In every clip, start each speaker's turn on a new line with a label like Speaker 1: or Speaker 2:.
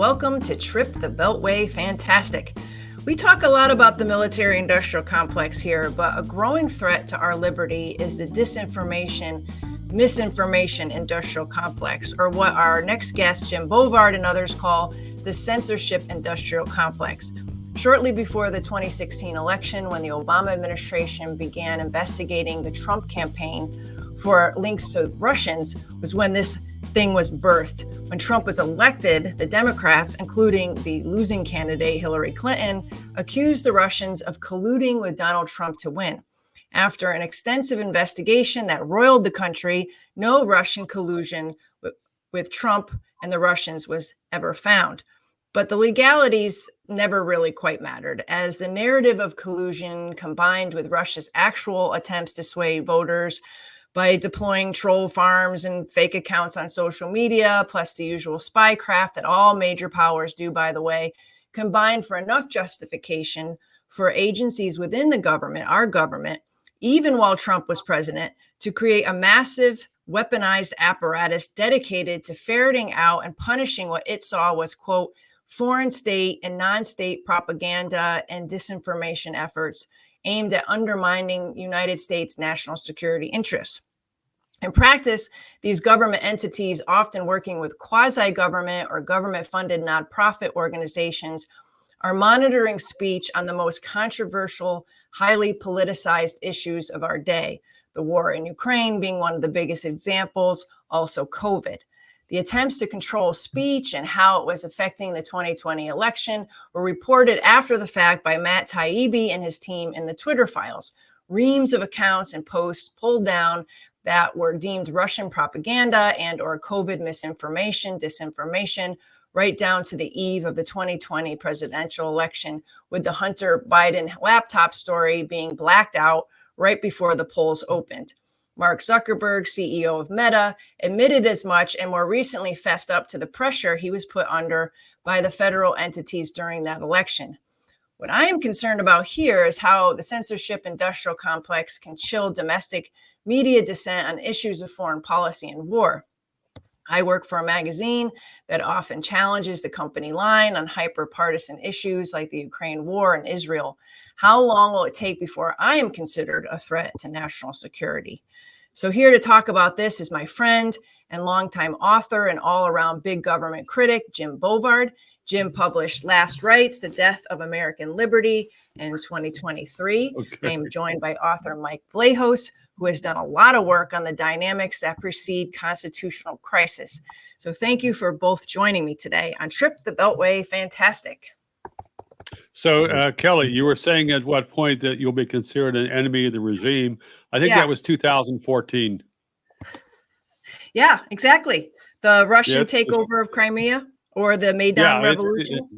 Speaker 1: welcome to Trip the Beltway Fantastic. We talk a lot about the military-industrial complex here, but a growing threat to our liberty is the disinformation, misinformation industrial complex, or what our next guest, Jim Bovard, and others call the censorship industrial complex. Shortly before the 2016 election, when the Obama administration began investigating the Trump campaign for links to Russians, was when this thing was birthed. When Trump was elected, the Democrats, including the losing candidate Hillary Clinton, accused the Russians of colluding with Donald Trump to win. After an extensive investigation that roiled the country, no Russian collusion with Trump and the Russians was ever found. But the legalities never really quite mattered, as the narrative of collusion combined with Russia's actual attempts to sway voters by deploying troll farms and fake accounts on social media, plus the usual spycraft that all major powers do, by the way, combined for enough justification for agencies within the government, our government, even while Trump was president, to create a massive weaponized apparatus dedicated to ferreting out and punishing what it saw was, quote, foreign state and non-state propaganda and disinformation efforts aimed at undermining United States national security interests. In practice, these government entities, often working with quasi-government or government-funded nonprofit organizations, are monitoring speech on the most controversial, highly politicized issues of our day, the war in Ukraine being one of the biggest examples, also COVID. The attempts to control speech and how it was affecting the 2020 election were reported after the fact by Matt Taibbi and his team in the Twitter files. Reams of accounts and posts pulled down that were deemed Russian propaganda and or COVID misinformation, disinformation, right down to the eve of the 2020 presidential election, with the Hunter Biden laptop story being blacked out right before the polls opened. Mark Zuckerberg, CEO of Meta, admitted as much and more recently fessed up to the pressure he was put under by the federal entities during that election. What I am concerned about here is how the censorship industrial complex can chill domestic media dissent on issues of foreign policy and war. I work for a magazine that often challenges the company line on hyper-partisan issues like the Ukraine war and Israel. How long will it take before I am considered a threat to national security? So here to talk about this is my friend and longtime author and all-around big government critic, Jim Bovard. Jim published Last Rights, The Death of American Liberty in 2023. Okay. I am joined by author Mike Vlahos, who has done a lot of work on the dynamics that precede constitutional crisis. So thank you for both joining me today on Trip the Beltway Fantastic.
Speaker 2: So, Kelly, you were saying at what point that you'll be considered an enemy of the regime. I think that was 2014.
Speaker 1: Yeah, exactly. The Russian takeover of Crimea or the Maidan Revolution.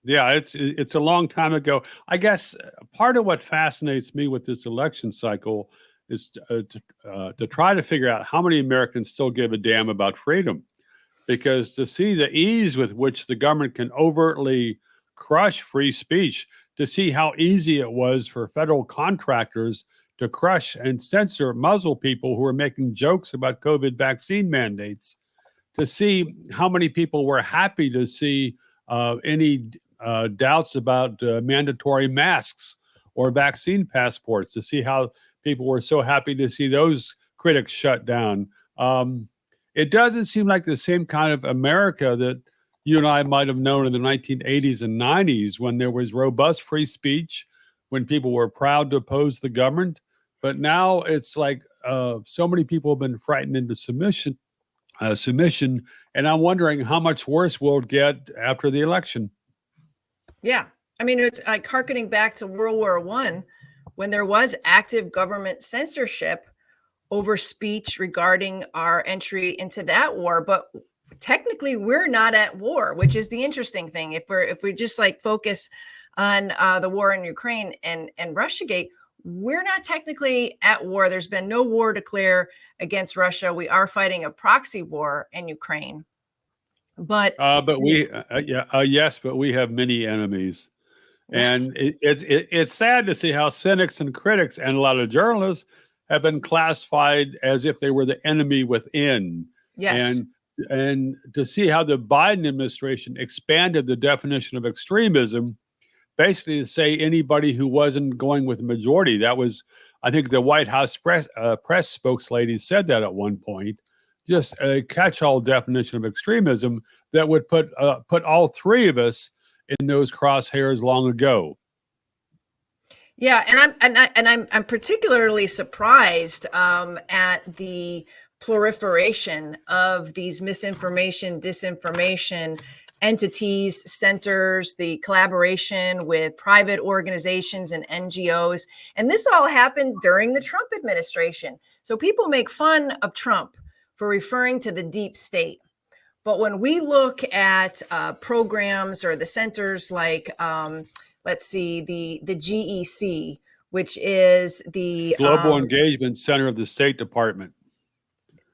Speaker 2: It's a long time ago. I guess part of what fascinates me with this election cycle is to try to figure out how many Americans still give a damn about freedom. Because to see the ease with which the government can overtly crush free speech, to see how easy it was for federal contractors to crush and censor, muzzle people who were making jokes about COVID vaccine mandates, to see how many people were happy to see any doubts about mandatory masks or vaccine passports, to see how people were so happy to see those critics shut down. It doesn't seem like the same kind of America that you and I might have known in the 1980s and 90s, when there was robust free speech, when people were proud to oppose the government. But now it's like so many people have been frightened into submission. And I'm wondering how much worse will it get after the election.
Speaker 1: Yeah. I mean, it's like hearkening back to World War I, when there was active government censorship over speech regarding our entry into that war. But technically, we're not at war, which is the interesting thing. If we just like focus on the war in Ukraine and Russiagate, we're not technically at war. There's been no war declared against Russia. We are fighting a proxy war in Ukraine. But
Speaker 2: we have many enemies. And it's sad to see how cynics and critics and a lot of journalists have been classified as if they were the enemy within.
Speaker 1: Yes.
Speaker 2: And and to see how the Biden administration expanded the definition of extremism, basically to say anybody who wasn't going with the majority. That was, I think, the White House press spokeslady said that at one point. Just a catch-all definition of extremism that would put all three of us in those crosshairs long ago.
Speaker 1: Yeah, and I'm particularly surprised at the proliferation of these misinformation, disinformation entities, centers, the collaboration with private organizations and NGOs. And this all happened during the Trump administration. So people make fun of Trump for referring to the deep state. But when we look at programs or the centers like, let's see, the GEC, which is the
Speaker 2: Global Engagement Center of the State Department.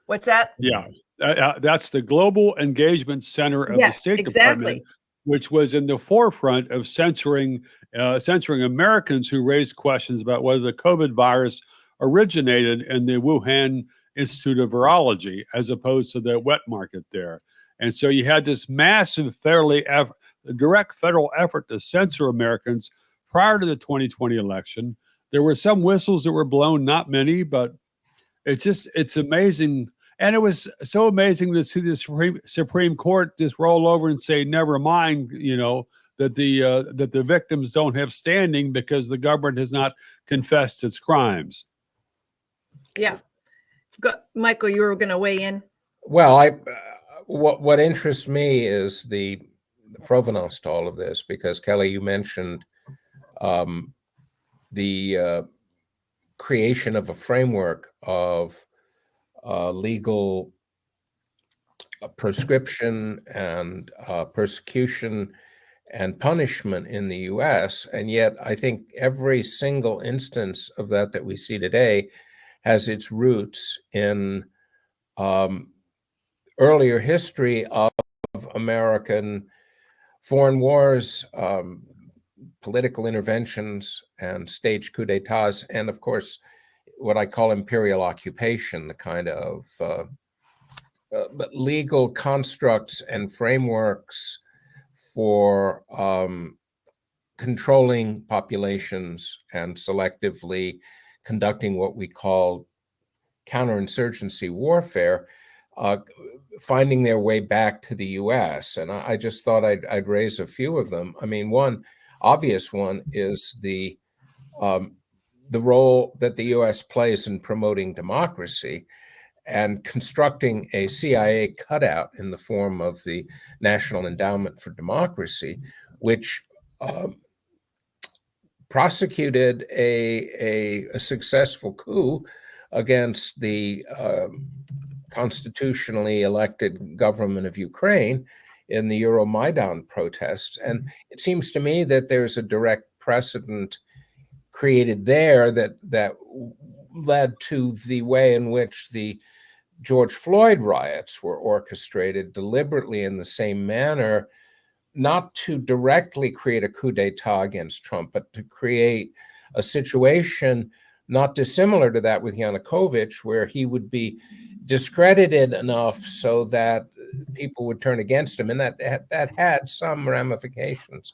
Speaker 1: What's that?
Speaker 2: Yeah, that's the Global Engagement Center of the State Department, which was in the forefront of censoring Americans who raised questions about whether the COVID virus originated in the Wuhan Institute of Virology as opposed to the wet market there. And so you had this massive, direct federal effort to censor Americans prior to the 2020 election. There were some whistles that were blown, not many, but it's amazing. And it was so amazing to see the Supreme Court just roll over and say, never mind, that the victims don't have standing because the government has not confessed its crimes.
Speaker 1: Yeah. Michael, you were going to weigh in?
Speaker 3: Well, what interests me is the provenance to all of this, because Kelly, you mentioned the creation of a framework of legal prescription and persecution and punishment in the U.S. And yet I think every single instance of that we see today has its roots in earlier history of American foreign wars, political interventions, and staged coups d'etats, and of course, what I call imperial occupation, the kind of legal constructs and frameworks for controlling populations and selectively conducting what we call counterinsurgency warfare, finding their way back to the U.S. And I just thought I'd raise a few of them. I mean, one obvious one is the role that the U.S. plays in promoting democracy and constructing a CIA cutout in the form of the National Endowment for Democracy, which prosecuted a successful coup against the constitutionally elected government of Ukraine in the Euromaidan protests. And it seems to me that there's a direct precedent created there that led to the way in which the George Floyd riots were orchestrated deliberately in the same manner, not to directly create a coup d'etat against Trump, but to create a situation not dissimilar to that with Yanukovych, where he would be discredited enough so that people would turn against him. And that had some ramifications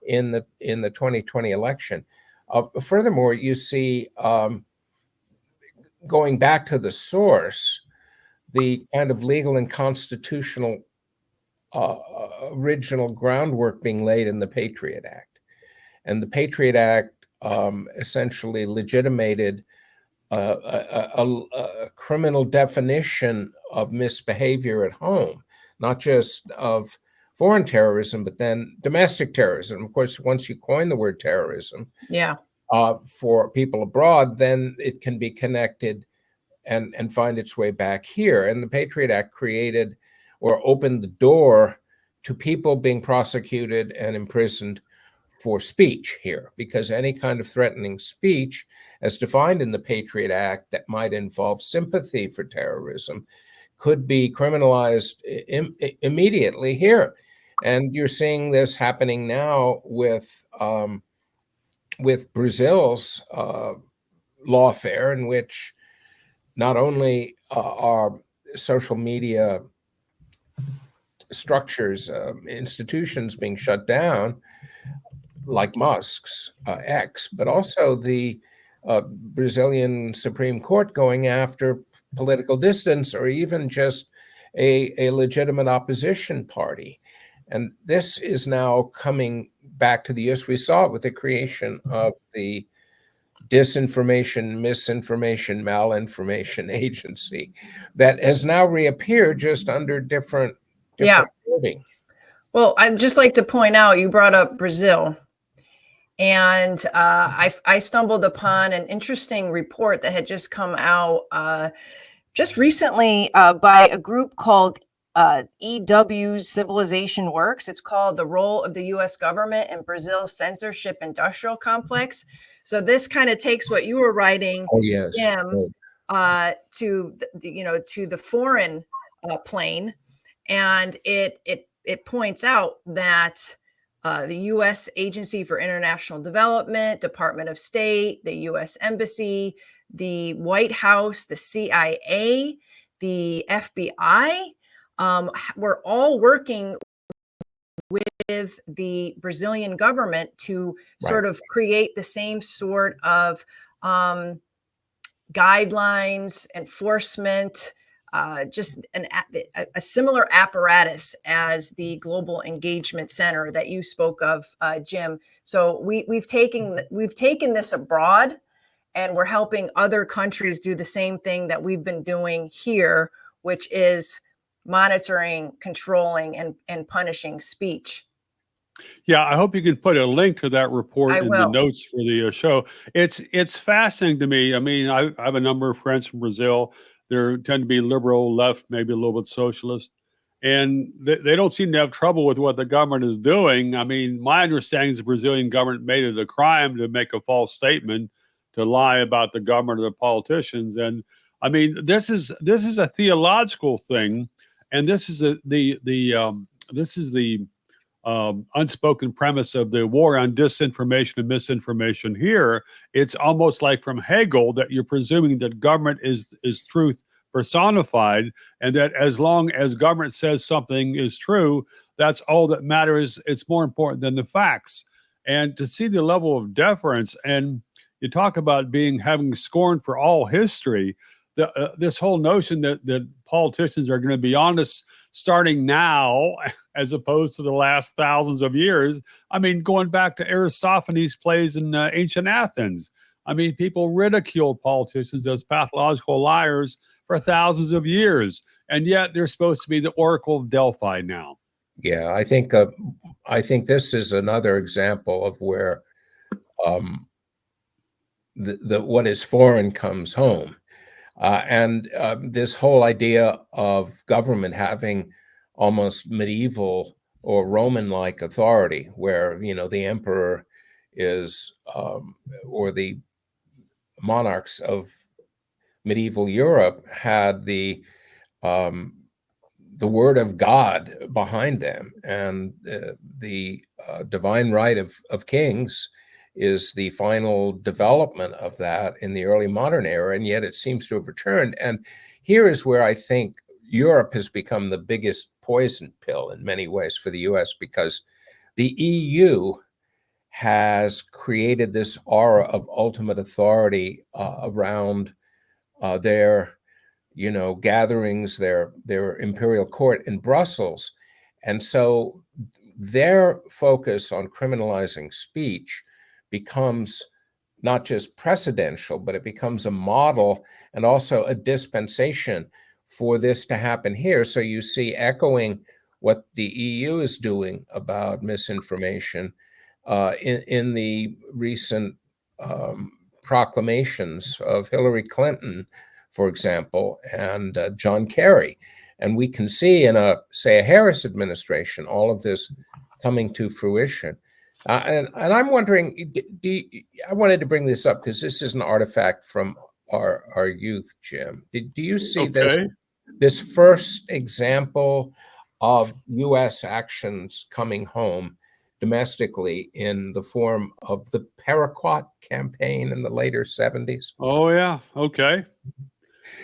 Speaker 3: in the 2020 election. Furthermore, you see, going back to the source, the kind of legal and constitutional original groundwork being laid in the Patriot Act. And the Patriot Act essentially legitimated a criminal definition of misbehavior at home, not just of foreign terrorism, but then domestic terrorism. Of course, once you coin the word terrorism, for people abroad, then it can be connected and find its way back here. And the Patriot Act created or opened the door to people being prosecuted and imprisoned for speech here, because any kind of threatening speech, as defined in the Patriot Act, that might involve sympathy for terrorism, could be criminalized immediately here. And you're seeing this happening now with Brazil's lawfare, in which not only are social media structures, institutions being shut down, like Musk's X, but also the Brazilian Supreme Court going after political dissidents or even just a legitimate opposition party. And this is now coming back to the US. We saw it with the creation of the Disinformation, Misinformation, Malinformation Agency that has now reappeared just under different wording.
Speaker 1: Well, I'd just like to point out, you brought up Brazil. And I stumbled upon an interesting report that had just come out just recently by a group called EW Civilization Works. It's called The Role of the U.S. Government in Brazil's Censorship Industrial Complex. So this kind of takes what you were writing, Jim, to the foreign plane, and it points out that the U.S. Agency for International Development, Department of State, the U.S. Embassy, the White House, the CIA, the FBI, were all working with the Brazilian government to sort of create the same sort of guidelines, enforcement, just a similar apparatus as the Global Engagement Center that you spoke of, Jim. So we've taken this abroad, and we're helping other countries do the same thing that we've been doing here, which is monitoring, controlling, and punishing speech.
Speaker 2: Yeah, I hope you can put a link to that report in the notes for the show. It's fascinating to me. I mean, I have a number of friends from Brazil. They tend to be liberal, left, maybe a little bit socialist, and they don't seem to have trouble with what the government is doing. I mean, my understanding is the Brazilian government made it a crime to make a false statement, to lie about the government or the politicians. And I mean, this is a theological thing, and this is the unspoken premise of the war on disinformation and misinformation here. It's almost like from Hegel that you're presuming that government is truth personified, and that as long as government says something is true, that's all that matters. It's more important than the facts. And to see the level of deference, and you talk about having scorn for all history, this whole notion that politicians are going to be honest starting now as opposed to the last thousands of years. I mean, going back to Aristophanes' plays in ancient Athens. I mean, people ridiculed politicians as pathological liars for thousands of years, and yet they're supposed to be the Oracle of Delphi now.
Speaker 3: Yeah, I think this is another example of where what is foreign comes home. And this whole idea of government having almost medieval or Roman-like authority, where the emperor is, or the monarchs of medieval Europe had the word of God behind them, and the divine right of kings is the final development of that in the early modern era, and yet it seems to have returned. And here is where I think Europe has become the biggest poison pill in many ways for the US, because the EU has created this aura of ultimate authority around their gatherings, their imperial court in Brussels. And so their focus on criminalizing speech becomes not just precedential, but it becomes a model and also a dispensation for this to happen here. So you see, echoing what the EU is doing about misinformation in the recent proclamations of Hillary Clinton, for example, and John Kerry. And we can see in a Harris administration, all of this coming to fruition. And I'm wondering, I wanted to bring this up because this is an artifact from our youth, Jim. Do you see this first example of U.S. actions coming home domestically in the form of the Paraquat campaign in the later 70s?
Speaker 2: Oh, yeah. Okay.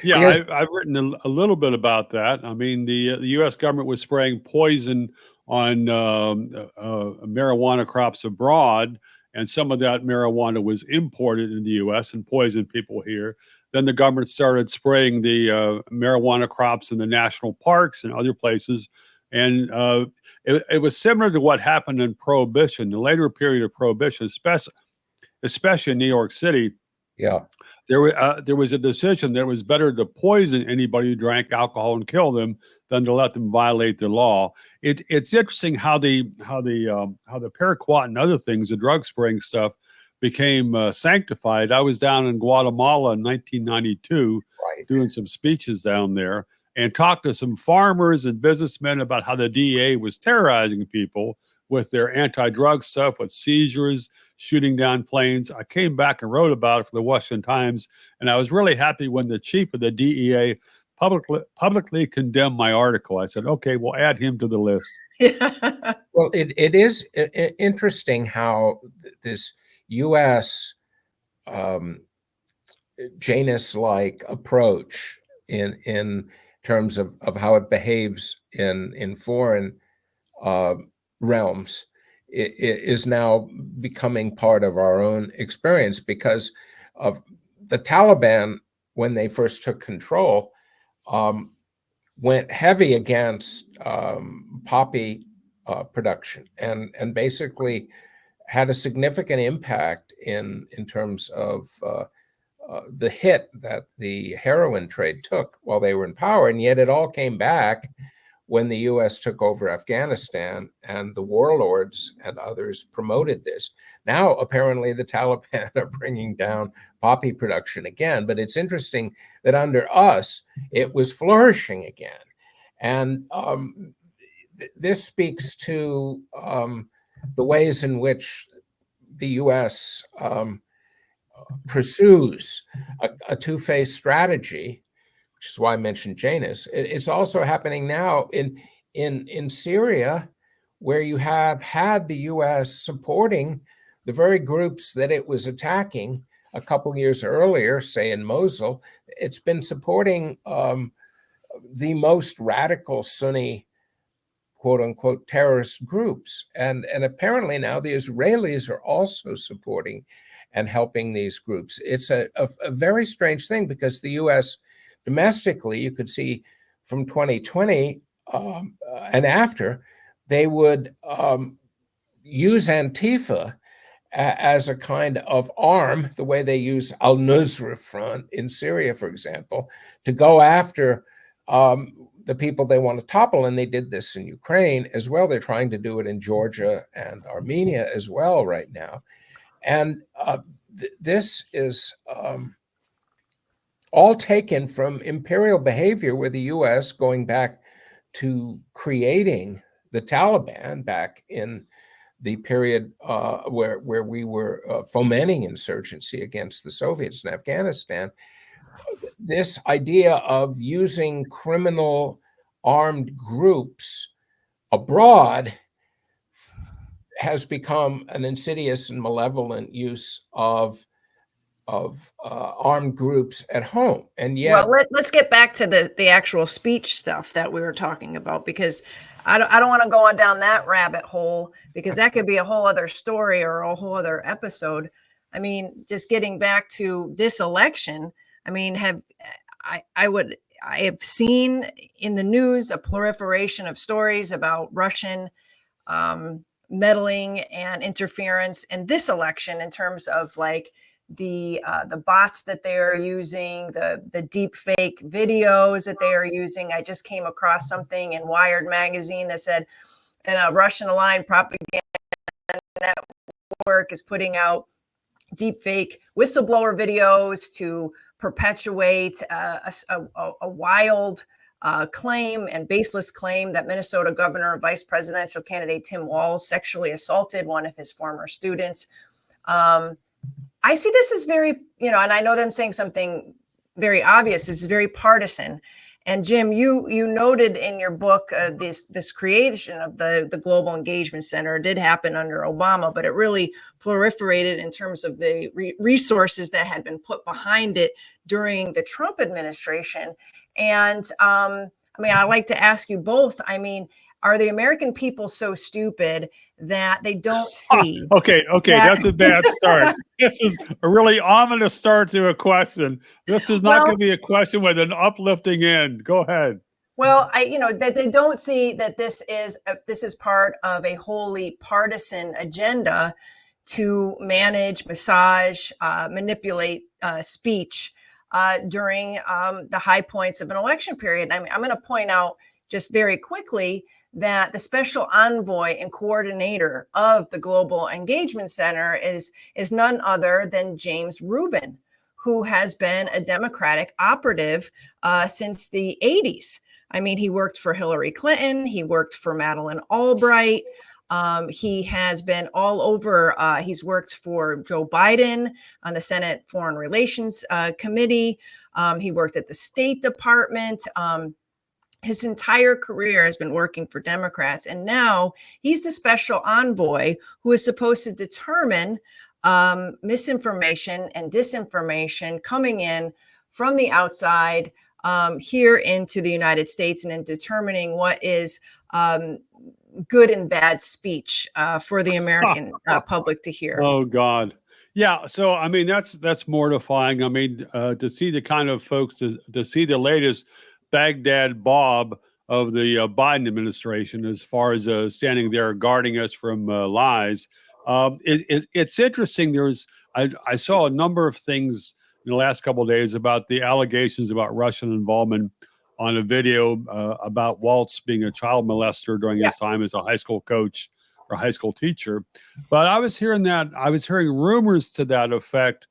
Speaker 2: Yeah,
Speaker 3: Because,
Speaker 2: I've written a little bit about that. I mean, the U.S. government was spraying poison on marijuana crops abroad, and some of that marijuana was imported in the U.S. and poisoned people here. Then the government started spraying the marijuana crops in the national parks and other places, and it was similar to what happened in Prohibition, the later period of Prohibition, especially in New York City.
Speaker 3: yeah,
Speaker 2: There was a decision that it was better to poison anybody who drank alcohol and kill them than to let them violate the law. It's interesting how the paraquat and other things, the drug spraying stuff, became sanctified. I was down in Guatemala in 1992
Speaker 3: right.
Speaker 2: doing some speeches down there and talked to some farmers and businessmen about how the DEA was terrorizing people with their anti-drug stuff, with seizures, shooting down planes. I came back and wrote about it for the Washington Times, and I was really happy when the chief of the DEA publicly condemned my article. I said, okay, we'll add him to the list.
Speaker 3: Well, it is interesting how this U.S. Janus-like approach in terms of how it behaves in foreign realms it is now becoming part of our own experience, because of the Taliban, when they first took control, went heavy against poppy production and basically had a significant impact in terms of the hit that the heroin trade took while they were in power. And yet it all came back when the U.S. took over Afghanistan, and the warlords and others promoted this. Now, apparently, the Taliban are bringing down poppy production again. But it's interesting that under us, it was flourishing again. And this speaks to the ways in which the U.S. Pursues a two-phase strategy, which is why I mentioned Janus. It's also happening now in Syria, where you have had the U.S. supporting the very groups that it was attacking a couple years earlier, say in Mosul. It's been supporting the most radical Sunni, quote unquote, terrorist groups. And apparently now the Israelis are also supporting and helping these groups. It's a very strange thing, because the U.S. domestically, you could see from 2020 and after, they would use Antifa as a kind of arm, the way they use al-Nusra Front in Syria, for example, to go after the people they want to topple. And they did this in Ukraine as well. They're trying to do it in Georgia and Armenia as well right now. And this is all taken from imperial behavior, where the U.S., going back to creating the Taliban back in the period where we were fomenting insurgency against the Soviets in Afghanistan, this idea of using criminal armed groups abroad has become an insidious and malevolent use of armed groups at home. And yet,
Speaker 1: well, let's get back to the actual speech stuff that we were talking about, because I don't want to go on down that rabbit hole, because that could be a whole other story or a whole other episode. I mean, just getting back to this election, I mean, I have seen in the news a proliferation of stories about Russian meddling and interference in this election, in terms of like the bots that they are using, the deep fake videos that they are using. I just came across something in Wired magazine that said, and a Russian aligned propaganda network is putting out deep fake whistleblower videos to perpetuate a wild claim and baseless claim that Minnesota Governor Vice Presidential candidate Tim Walz sexually assaulted one of his former students. I see this as very, and I know them saying something very obvious, is very partisan. And Jim, you noted in your book this creation of the Global Engagement Center. It did happen under Obama, but it really proliferated in terms of the resources that had been put behind it during the Trump administration. And I mean, I'd like to ask you both, I mean, are the American people so stupid that they don't see?
Speaker 2: Okay,
Speaker 1: that-
Speaker 2: that's a bad start. This is a really ominous start to a question. This is not
Speaker 1: Well,
Speaker 2: going to be a question with an uplifting end. Go ahead.
Speaker 1: Well, that they don't see that this is part of a wholly partisan agenda to manage, massage, manipulate speech during the high points of an election period. I mean, I'm going to point out just very quickly that the special envoy and coordinator of the Global Engagement Center is none other than James Rubin, who has been a Democratic operative since the 80s. I mean, he worked for Hillary Clinton. He worked for Madeleine Albright. He has been all over. He's worked for Joe Biden on the Senate Foreign Relations Committee. He worked at the State Department. His entire career has been working for Democrats. And now he's the special envoy who is supposed to determine misinformation and disinformation coming in from the outside here into the United States, and in determining what is good and bad speech for the American public to hear.
Speaker 2: Oh God. Yeah. So, I mean, that's mortifying. I mean, to see the kind of folks, to see the latest Baghdad Bob of the Biden administration, as far as standing there guarding us from lies. It's interesting. I saw a number of things in the last couple of days about the allegations about Russian involvement on a video about Waltz being a child molester during his time as a high school coach or high school teacher. But I was hearing rumors to that effect,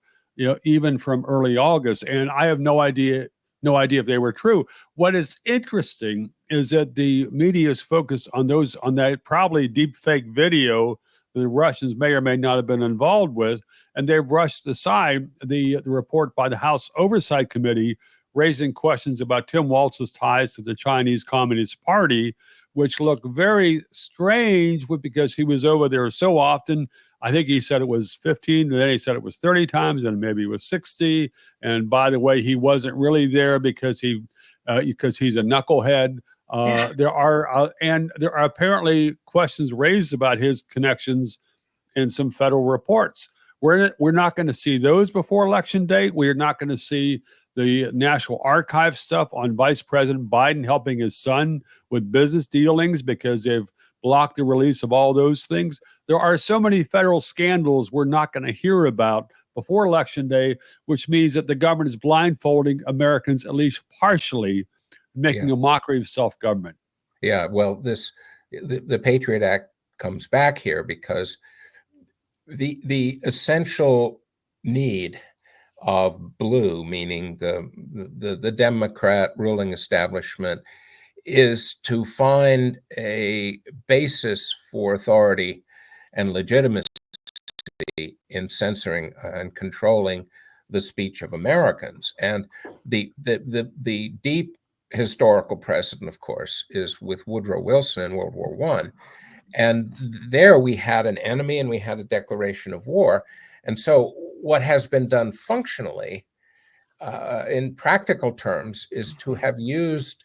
Speaker 2: even from early August, and I have no idea if they were true. What is interesting is that the media is focused on that probably deep fake video that the Russians may or may not have been involved with, and they've brushed aside the report by the House Oversight Committee raising questions about Tim Waltz's ties to the Chinese Communist Party, which look very strange because he was over there so often. I think he said it was 15, and then he said it was 30 times, and maybe it was 60. And by the way, he wasn't really there because he's a knucklehead. There are apparently questions raised about his connections in some federal reports. We're not going to see those before election day. We're not going to see the National Archive stuff on Vice President Biden helping his son with business dealings because they've blocked the release of all those things. There are so many federal scandals we're not going to hear about before Election Day, which means that the government is blindfolding Americans, at least partially, making a mockery of self-government.
Speaker 3: Yeah, well, the Patriot Act comes back here because the essential need of blue, meaning the Democrat ruling establishment, is to find a basis for authority and legitimacy in censoring and controlling the speech of Americans. And the deep historical precedent, of course, is with Woodrow Wilson in World War I. And there we had an enemy and we had a declaration of war. And so what has been done functionally, in practical terms, is to have used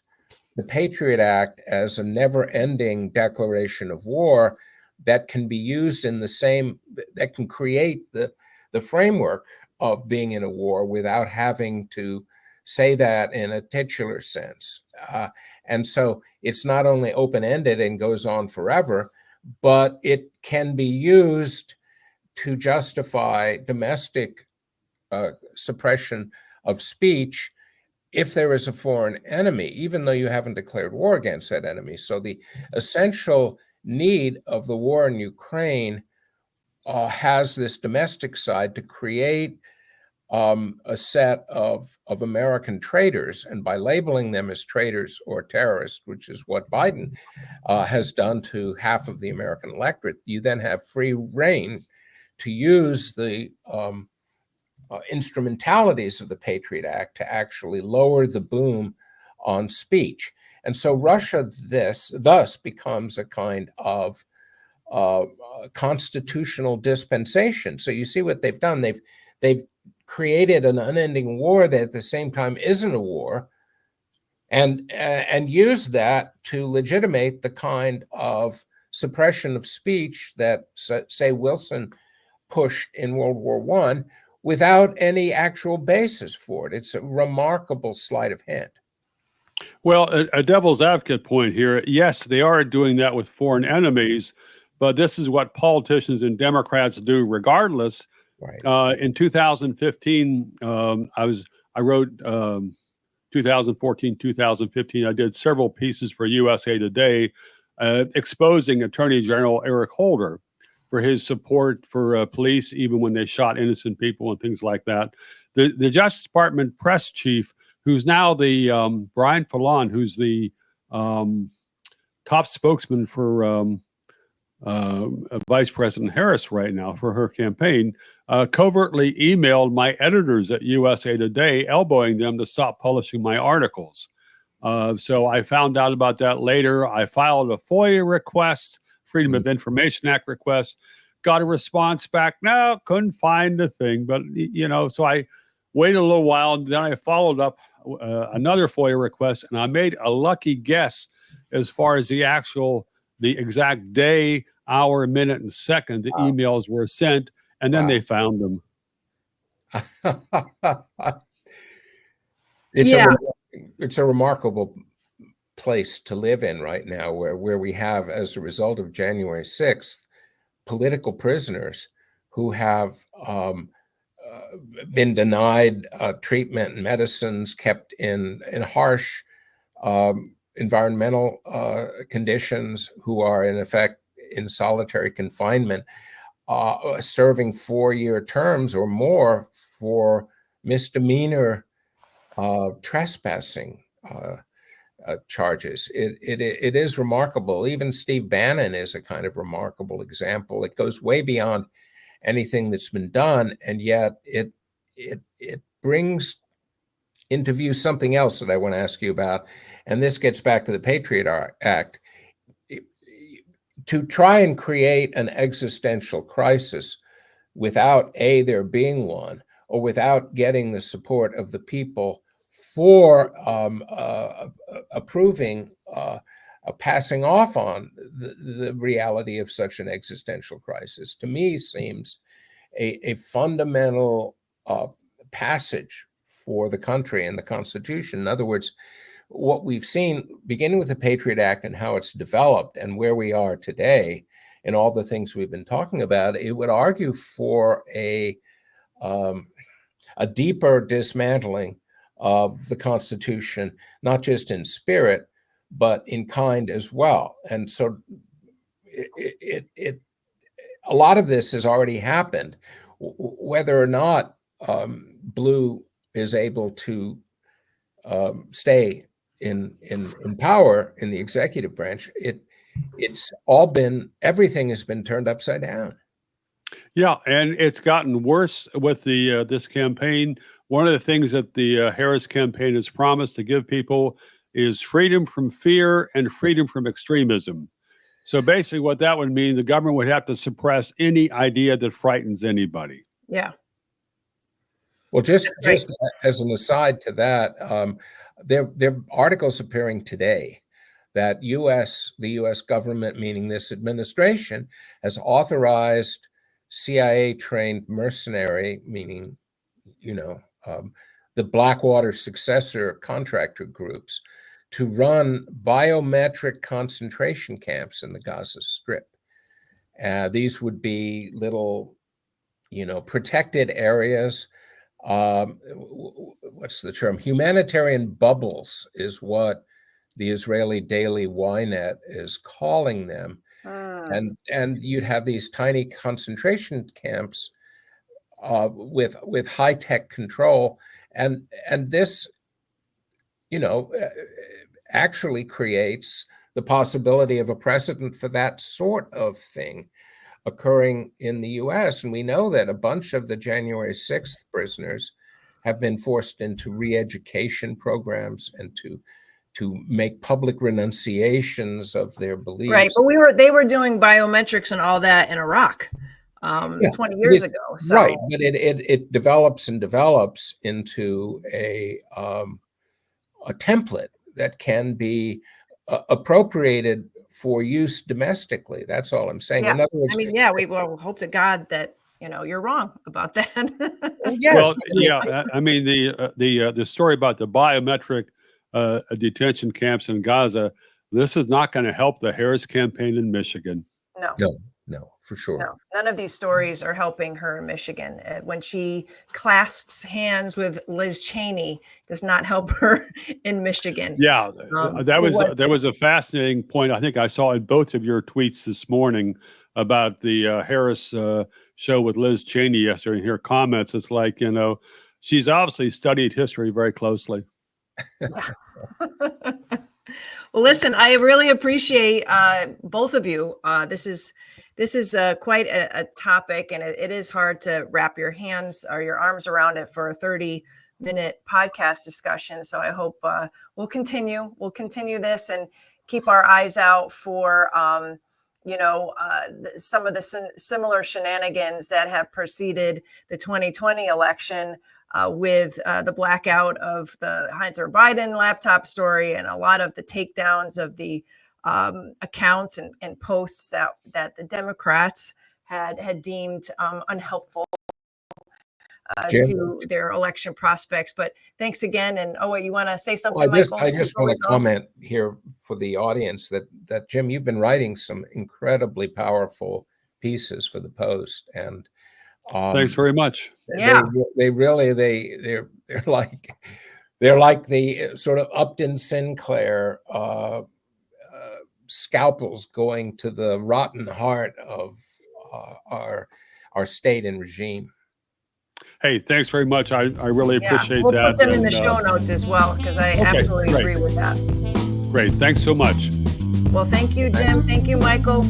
Speaker 3: the Patriot Act as a never-ending declaration of war that can be used that can create the framework of being in a war without having to say that in a titular sense. And so it's not only open-ended and goes on forever, but it can be used to justify domestic suppression of speech if there is a foreign enemy, even though you haven't declared war against that enemy. So the essential need of the war in Ukraine has this domestic side to create a set of American traitors, and by labeling them as traitors or terrorists, which is what Biden has done to half of the American electorate, you then have free rein to use the instrumentalities of the Patriot Act to actually lower the boom on speech. And so Russia thus becomes a kind of constitutional dispensation. So you see what they've done. They've created an unending war that at the same time isn't a war, and used that to legitimate the kind of suppression of speech that, say, Wilson pushed in World War I without any actual basis for it. It's a remarkable sleight of hand.
Speaker 2: Well, a devil's advocate point here. Yes, they are doing that with foreign enemies, but this is what politicians and Democrats do regardless.
Speaker 3: Right.
Speaker 2: In 2015, I wrote 2014, 2015. I did several pieces for USA Today exposing Attorney General Eric Holder for his support for police, even when they shot innocent people and things like that. The Justice Department press chief, who's now the Brian Fallon, who's the top spokesman for Vice President Harris right now for her campaign, covertly emailed my editors at USA Today, elbowing them to stop publishing my articles. So I found out about that later. I filed a FOIA request, Freedom of Information Act request, got a response back. No, couldn't find the thing. But, so I waited a little while. Then I followed up another FOIA request, and I made a lucky guess as far as the exact day, hour, minute, and second the emails were sent, and then they found them.
Speaker 3: It's a remarkable place to live in right now, where we have, as a result of January 6th, political prisoners who have been denied treatment and medicines, kept in harsh environmental conditions, who are in effect in solitary confinement, serving 4-year terms or more for misdemeanor trespassing charges. It is remarkable. Even Steve Bannon is a kind of remarkable example. It goes way beyond anything that's been done, and yet it brings into view something else that I want to ask you about. And this gets back to the Patriot Act. To try and create an existential crisis without there being one, or without getting the support of the people for approving passing off on the reality of such an existential crisis, to me seems a fundamental passage for the country and the Constitution. In other words, what we've seen, beginning with the Patriot Act and how it's developed and where we are today and all the things we've been talking about, it would argue for a deeper dismantling of the Constitution, not just in spirit, but in kind as well. And so a lot of this has already happened. Whether or not Blue is able to stay in power in the executive branch, everything has been turned upside down.
Speaker 2: Yeah, and it's gotten worse with this campaign. One of the things that the Harris campaign has promised to give people is freedom from fear and freedom from extremism. So basically what that would mean, the government would have to suppress any idea that frightens anybody.
Speaker 1: Yeah.
Speaker 3: Well, just as an aside to that, there are articles appearing today that the U.S. government, meaning this administration, has authorized CIA-trained mercenary, meaning, the Blackwater successor contractor groups, to run biometric concentration camps in the Gaza Strip. These would be little, protected areas. What's the term? Humanitarian bubbles is what the Israeli daily Ynet is calling them. And you'd have these tiny concentration camps with high-tech control. And this, actually creates the possibility of a precedent for that sort of thing occurring in the U.S. And we know that a bunch of the January 6th prisoners have been forced into re-education programs and to make public renunciations of their beliefs.
Speaker 1: Right, but they were doing biometrics and all that in Iraq.
Speaker 3: Yeah,
Speaker 1: 20 years ago. So,
Speaker 3: right, but it develops and develops into a template that can be appropriated for use domestically. That's all I'm saying.
Speaker 1: yeah,
Speaker 3: In other words,
Speaker 1: I mean, yeah, we will hope to God that, you're wrong about that.
Speaker 3: yes,
Speaker 2: Well, yeah, I mean the story about the biometric detention camps in Gaza. This is not going to help the Harris campaign in Michigan.
Speaker 3: No, for sure.
Speaker 1: No, none of these stories are helping her in Michigan. When she clasps hands with Liz Cheney, does not help her in Michigan.
Speaker 2: Yeah, there was a fascinating point I think I saw in both of your tweets this morning about the Harris show with Liz Cheney yesterday. In her comments, it's like, she's obviously studied history very closely.
Speaker 1: Well, listen, I really appreciate both of you. This is quite a topic, and it is hard to wrap your hands or your arms around it for a 30-minute podcast discussion. So I hope we'll continue this and keep our eyes out for some of the similar shenanigans that have preceded the 2020 election. With the blackout of the Hunter Biden laptop story and a lot of the takedowns of the accounts and posts that the Democrats had deemed unhelpful to their election prospects. But thanks again. And you want to say something, Michael?
Speaker 3: I just want to comment here for the audience that Jim, you've been writing some incredibly powerful pieces for the Post, and
Speaker 2: thanks very much.
Speaker 1: Yeah,
Speaker 3: they're like the sort of Upton Sinclair scalpels going to the rotten heart of our state and regime.
Speaker 2: Hey, thanks very much. I really appreciate
Speaker 1: we'll
Speaker 2: that.
Speaker 1: We'll put them in the show notes as well, because I absolutely agree with that.
Speaker 2: Great. Thanks so much.
Speaker 1: Well, thank you, Jim. Thank you, Michael.